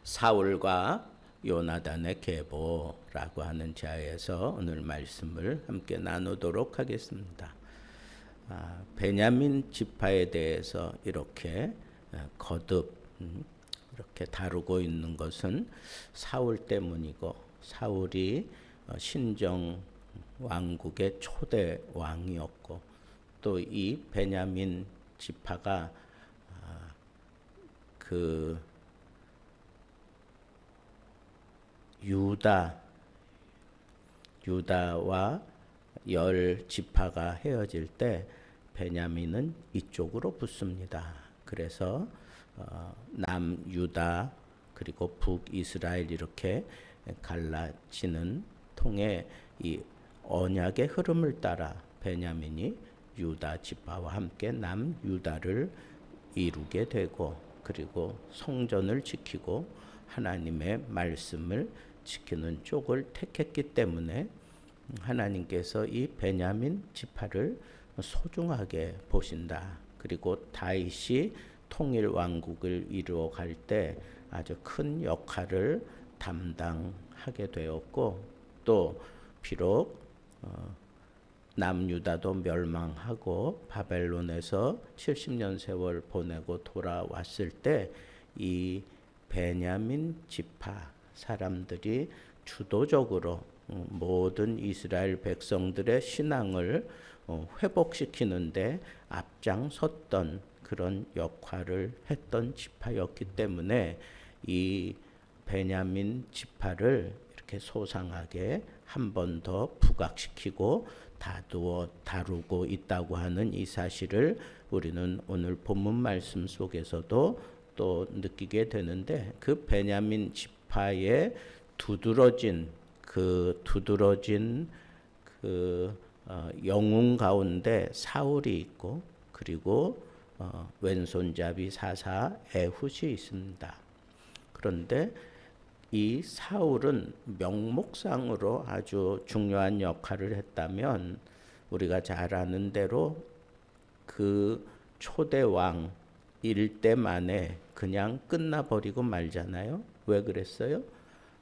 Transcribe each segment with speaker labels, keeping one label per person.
Speaker 1: 사울과 요나단의 계보라고 하는 자에서 오늘 말씀을 함께 나누도록 하겠습니다. 베냐민 지파에 대해서 이렇게 거듭 이렇게 다루고 있는 것은 사울 때문이고, 사울이 신정 왕국의 초대 왕이었고, 또 이 베냐민 지파가 그 유다와 열 지파가 헤어질 때 베냐민은 이쪽으로 붙습니다. 그래서 남유다 그리고 북이스라엘 이렇게 갈라지는 통에 이 언약의 흐름을 따라 베냐민이 유다 지파와 함께 남유다를 이루게 되고, 그리고 성전을 지키고 하나님의 말씀을 지키는 쪽을 택했기 때문에 하나님께서 이 베냐민 지파를 소중하게 보신다. 그리고 다윗이 통일 왕국을 이루어 갈 때 아주 큰 역할을 담당하게 되었고, 또 비록 남유다도 멸망하고 바벨론에서 70년 세월 보내고 돌아왔을 때 이 베냐민 지파 사람들이 주도적으로 모든 이스라엘 백성들의 신앙을 회복시키는데 앞장섰던 그런 역할을 했던 지파였기 때문에 이 베냐민 지파를 이렇게 소상하게 한 번 더 부각시키고 다루고 있다고 하는 이 사실을 우리는 오늘 본문 말씀 속에서도 또 느끼게 되는데, 그 베냐민 지파의 두드러진 영웅 가운데 사울이 있고, 그리고 왼손잡이 사사 에훗이 있습니다. 그런데 이 사울은 명목상으로 아주 중요한 역할을 했다면, 우리가 잘 아는 대로 그 초대 왕일 때만에 그냥 끝나버리고 말잖아요. 왜 그랬어요?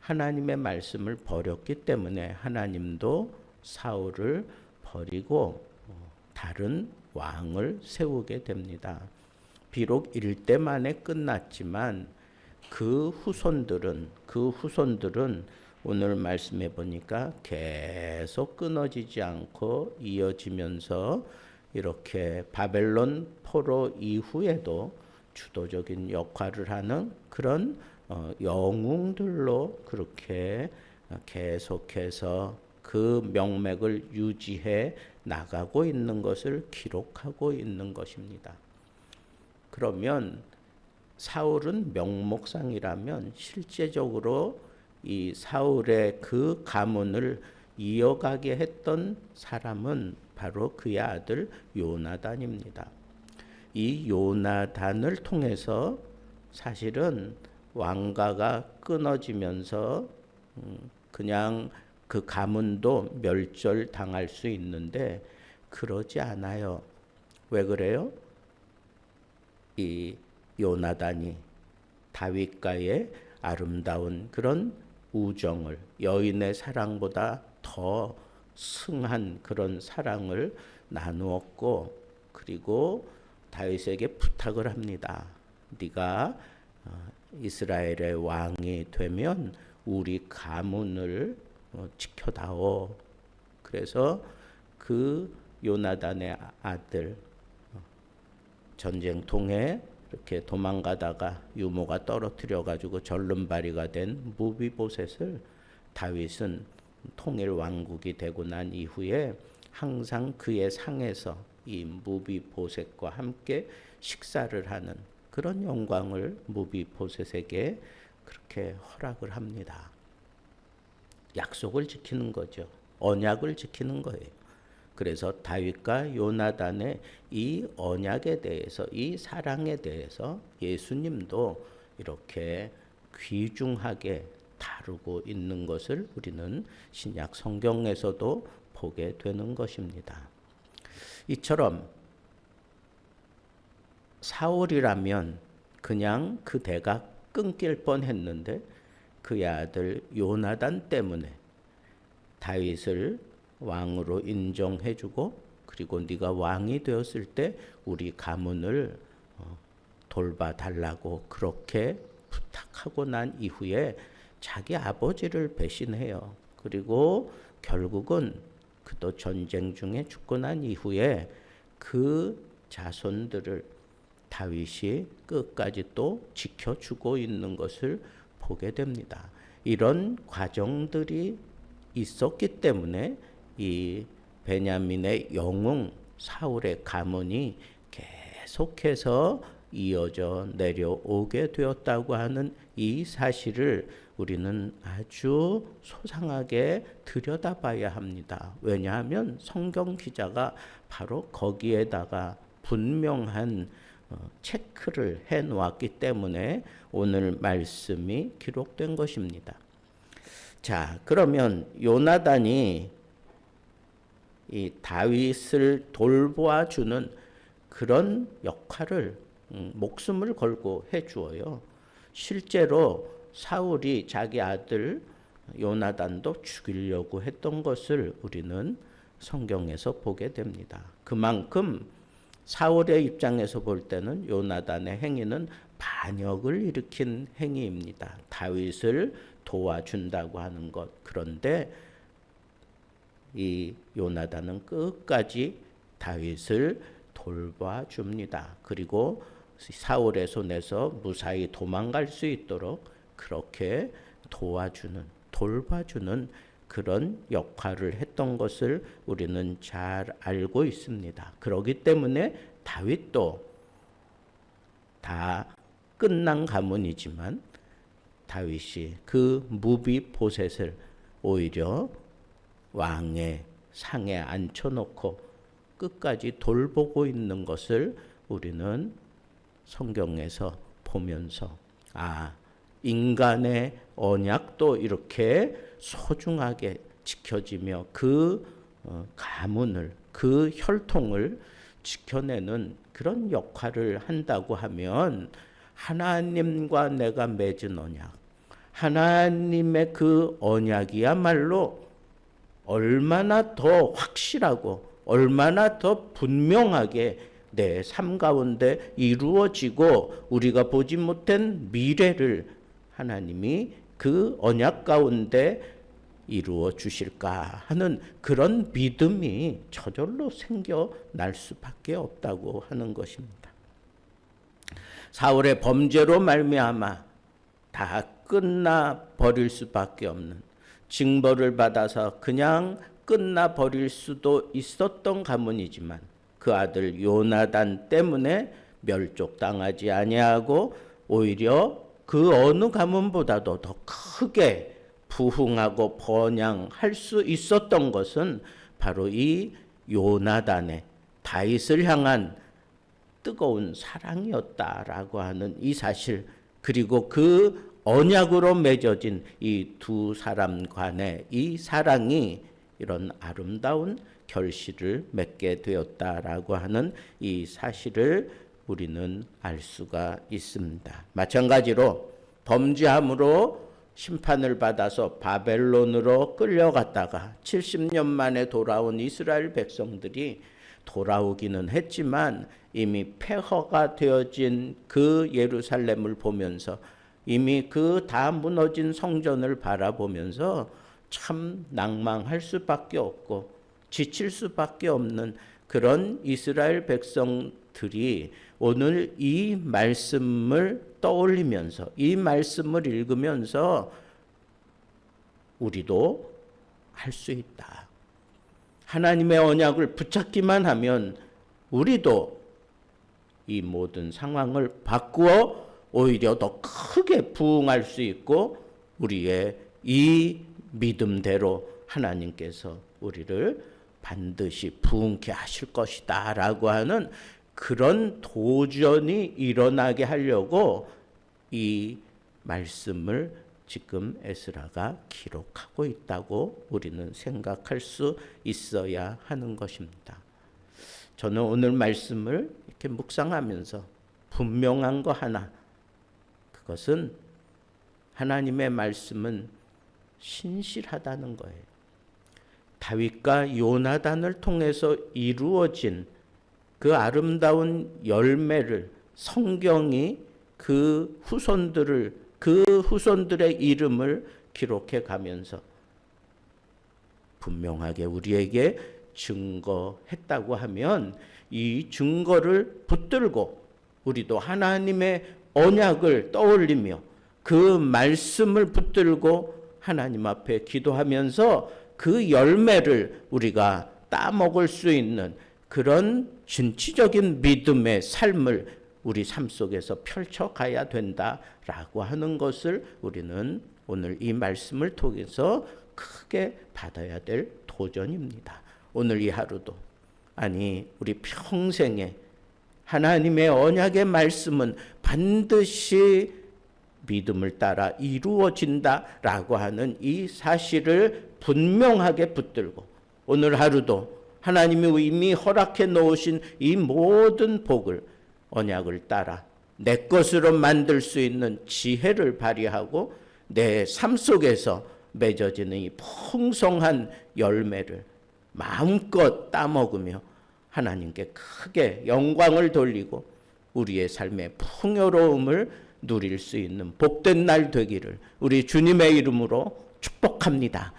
Speaker 1: 하나님의 말씀을 버렸기 때문에 하나님도 사울을 버리고 다른 왕을 세우게 됩니다. 비록 일대만에 끝났지만 그 후손들은 오늘 말씀해 보니까 계속 끊어지지 않고 이어지면서 이렇게 바벨론 포로 이후에도 주도적인 역할을 하는 그런 영웅들로 그렇게 계속해서 그 명맥을 유지해 나가고 있는 것을 기록하고 있는 것입니다. 그러면 사울은 명목상이라면 실제적으로 이 사울의 그 가문을 이어가게 했던 사람은 바로 그의 아들 요나단입니다. 이 요나단을 통해서 사실은 왕가가 끊어지면서 그냥 그 가문도 멸절당할 수 있는데 그러지 않아요. 왜 그래요? 이 요나단이 다윗과의 아름다운 그런 우정을, 여인의 사랑보다 더 승한 그런 사랑을 나누었고, 그리고 다윗에게 부탁을 합니다. 네가 이스라엘의 왕이 되면 우리 가문을 지켜다오. 그래서 그 요나단의 아들, 전쟁통에 이렇게 도망가다가 유모가 떨어뜨려 가지고 절름발이가 된 무비보셋을 다윗은 통일 왕국이 되고 난 이후에 항상 그의 상에서 이 무비보셋과 함께 식사를 하는 그런 영광을 무비보셋에게 그렇게 허락을 합니다. 약속을 지키는 거죠. 언약을 지키는 거예요. 그래서 다윗과 요나단의 이 언약에 대해서, 이 사랑에 대해서 예수님도 이렇게 귀중하게 다루고 있는 것을 우리는 신약 성경에서도 보게 되는 것입니다. 이처럼 사울이라면 그냥 그 대가 끊길 뻔했는데 그의 아들 요나단 때문에 다윗을 왕으로 인정해주고, 그리고 네가 왕이 되었을 때 우리 가문을 돌봐달라고 그렇게 부탁하고 난 이후에 자기 아버지를 배신해요. 그리고 결국은 그도 전쟁 중에 죽고 난 이후에 그 자손들을 다윗이 끝까지 또 지켜주고 있는 것을 보게 됩니다. 이런 과정들이 있었기 때문에 이 베냐민의 영웅 사울의 가문이 계속해서 이어져 내려오게 되었다고 하는 이 사실을 우리는 아주 소상하게 들여다봐야 합니다. 왜냐하면 성경 기자가 바로 거기에다가 분명한 체크를 해 놓았기 때문에 오늘 말씀이 기록된 것입니다. 자, 그러면 요나단이 이 다윗을 돌보아주는 그런 역할을 목숨을 걸고 해주어요. 실제로 사울이 자기 아들 요나단도 죽이려고 했던 것을 우리는 성경에서 보게 됩니다. 그만큼 사울의 입장에서 볼 때는 요나단의 행위는 반역을 일으킨 행위입니다. 다윗을 도와준다고 하는 것. 그런데 이 요나단은 끝까지 다윗을 돌봐줍니다. 그리고 사울의 손에서 무사히 도망갈 수 있도록 그렇게 도와주는, 돌봐주는 그런 역할을 했던 것을 우리는 잘 알고 있습니다. 그렇기 때문에 다윗도 다 끝난 가문이지만 다윗이 그 무비보셋을 오히려 왕의 상에 앉혀놓고 끝까지 돌보고 있는 것을 우리는 성경에서 보면서 인간의 언약도 이렇게 소중하게 지켜지며 그 가문을, 그 혈통을 지켜내는 그런 역할을 한다고 하면 하나님과 내가 맺은 언약, 하나님의 그 언약이야말로 얼마나 더 확실하고 얼마나 더 분명하게 내 삶 가운데 이루어지고 우리가 보지 못한 미래를 하나님이 그 언약 가운데 이루어 주실까 하는 그런 믿음이 저절로 생겨날 수밖에 없다고 하는 것입니다. 사울의 범죄로 말미암아 다 끝나 버릴 수밖에 없는, 징벌을 받아서 그냥 끝나 버릴 수도 있었던 가문이지만 그 아들 요나단 때문에 멸족당하지 아니하고 오히려 그 어느 가문보다도 더 크게 부흥하고 번영할 수 있었던 것은 바로 이 요나단의 다윗을 향한 뜨거운 사랑이었다라고 하는 이 사실, 그리고 그 언약으로 맺어진 이 두 사람 간의 이 사랑이 이런 아름다운 결실을 맺게 되었다라고 하는 이 사실을 우리는 알 수가 있습니다. 마찬가지로 범죄함으로 심판을 받아서 바벨론으로 끌려갔다가 70년 만에 돌아온 이스라엘 백성들이 돌아오기는 했지만 이미 폐허가 되어진 그 예루살렘을 보면서, 이미 그 다 무너진 성전을 바라보면서 참 낭망할 수밖에 없고 지칠 수밖에 없는 그런 이스라엘 백성들이 오늘 이 말씀을 떠올리면서, 이 말씀을 읽으면서 우리도 할 수 있다. 하나님의 언약을 붙잡기만 하면 우리도 이 모든 상황을 바꾸어 오히려 더 크게 부흥할 수 있고 우리의 이 믿음대로 하나님께서 우리를 반드시 부흥케 하실 것이다 라고 하는 그런 도전이 일어나게 하려고 이 말씀을 지금 에스라가 기록하고 있다고 우리는 생각할 수 있어야 하는 것입니다. 저는 오늘 말씀을 이렇게 묵상하면서 분명한 거 하나, 그것은 하나님의 말씀은 신실하다는 거예요. 다윗과 요나단을 통해서 이루어진 그 아름다운 열매를 성경이 그 후손들의 이름을 기록해 가면서 분명하게 우리에게 증거했다고 하면 이 증거를 붙들고 우리도 하나님의 언약을 떠올리며 그 말씀을 붙들고 하나님 앞에 기도하면서 그 열매를 우리가 따먹을 수 있는 그런 진취적인 믿음의 삶을 우리 삶 속에서 펼쳐가야 된다라고 하는 것을 우리는 오늘 이 말씀을 통해서 크게 받아야 될 도전입니다. 오늘 이 하루도 아니 우리 평생에 하나님의 언약의 말씀은 반드시 믿음을 따라 이루어진다라고 하는 이 사실을 분명하게 붙들고 오늘 하루도 하나님이 이미 허락해 놓으신 이 모든 복을 언약을 따라 내 것으로 만들 수 있는 지혜를 발휘하고 내 삶 속에서 맺어지는 이 풍성한 열매를 마음껏 따먹으며 하나님께 크게 영광을 돌리고 우리의 삶의 풍요로움을 누릴 수 있는 복된 날 되기를 우리 주님의 이름으로 축복합니다.